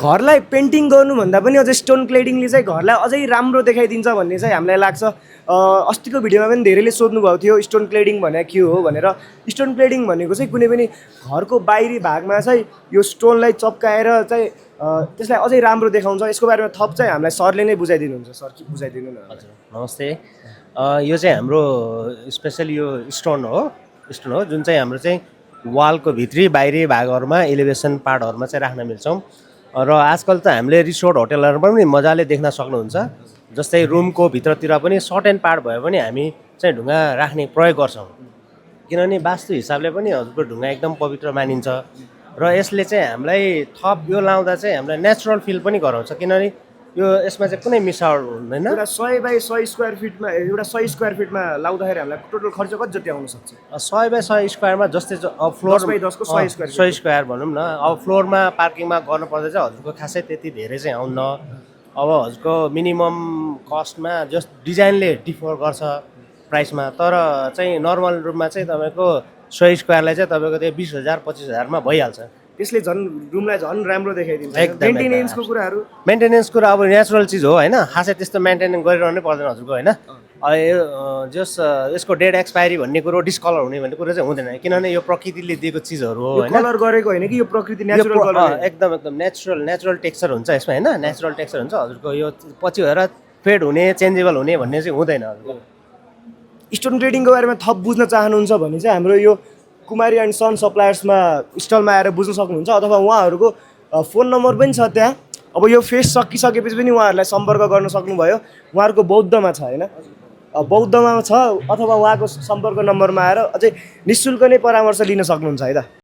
घरलाई पेन्टिङ गर्नुभन्दा पनि अझै स्टोन क्लेडिङले चाहिँ घरलाई अझै राम्रो देखाइदिन्छ भन्ने चाहिँ हामीलाई लाग्छ। अस्तिको भिडियोमा पनि धेरैले सोध्नुभएको थियो स्टोन क्लेडिङ भनेको के हो भनेर। स्टोन क्लेडिङ भनेको चाहिँ कुनै पनि घरको बाहिरी भागमा चाहिँ यो स्टोनलाई चप्काएर चाहिँ त्यसलाई अझै राम्रो देखाउँछ। यसको बारेमा थप चाहिँ हामीलाई सरले नै बुझाइदिनुहुन्छ। सर के बुझाइदिनु न। हजुर नमस्ते। यो चाहिँ हाम्रो स्पेसली यो स्टोन हो जुन चाहिँ हाम्रो चाहिँ वालको भित्री बाहिरी भागहरूमा एलिभेसन पार्टहरूमा चाहिँ राख्न मिल्छौँ। र आजकल त हामीले रिसोर्ट होटलहरूमा पनि मजाले देख्न सक्नुहुन्छ। जस्तै रुमको भित्रतिर पनि सर्ट एन्ड पार्ट भयो भने हामी चाहिँ ढुङ्गा राख्ने प्रयोग गर्छौँ, किनभने वास्तु हिसाबले पनि हजुरको ढुङ्गा एकदम पवित्र मानिन्छ। र यसले चाहिँ हामीलाई थप यो लाउँदा चाहिँ हामीलाई नेचुरल फिल पनि गराउँछ, किनभने यो यसमा चाहिँ कुनै मिसावट हुँदैन। एउटा 100 बाई 100 स्क्वायर फिटमा एउटा 100 स्क्वायर फिटमा लाउँदाखेरि हामीलाई टोटल खर्च कति जति आउन सक्छ? 100 बाई 100 स्क्वायरमा जस्तै अब फ्लोर 10 बाई 10 को 100 स्क्वायर भनौँ न। अब फ्लोरमा पार्किङमा गर्नुपर्दा चाहिँ हजुरको खासै त्यति धेरै चाहिँ आउन्न। अब हजुरको मिनिमम कस्टमा जस्ट डिजाइनले डिफर गर्छ प्राइसमा, तर चाहिँ नर्मल रुममा चाहिँ तपाईँको 100 स्क्वायरलाई चाहिँ तपाईँको त्यो 20,000 25,000मा भइहाल्छ। त्यसले झन् रुमलाई झन् राम्रो देखाइदिन्छ। एकदम मेन्टेनेन्सको कुराहरू मेन्टेनेन्स कुरा अब नेचुरल चिज हो होइन, खासै त्यस्तो मेन्टेनेन्स गरिरहनै पर्दैन हजुरको होइन। जस यसको डेट एक्सपायरी भन्ने कुरो डिस्कलर हुने भन्ने कुरो चाहिँ हुँदैन, किनभने यो प्रकृतिले दिएको चिजहरू हो होइन। कलर गरेको होइन कि यो प्रकृति नेचुरल कलर एकदम नेचुरल टेक्सचर हुन्छ यसमा होइन, नेचुरल टेक्सचर हुन्छ हजुरको। यो पछि भएर फेड हुने चेन्जेबल हुने भन्ने चाहिँ हुँदैन हजुरको। स्टोन क्लेडिङको बारेमा थप बुझ्न चाहनुहुन्छ भने चाहिँ हाम्रो यो कुमारी एन्ड सन सप्लायर्समा स्टलमा आएर बुझ्न सक्नुहुन्छ, अथवा उहाँहरूको फोन नम्बर पनि छ त्यहाँ। अब यो फेस सकिसकेपछि पनि उहाँहरूलाई सम्पर्क गर्न सक्नुभयो। उहाँहरूको बौद्धमा छ होइन, बौद्धमा छ, अथवा उहाँको सम्पर्क नम्बरमा आएर अझै निःशुल्क नै परामर्श लिन सक्नुहुन्छ है त।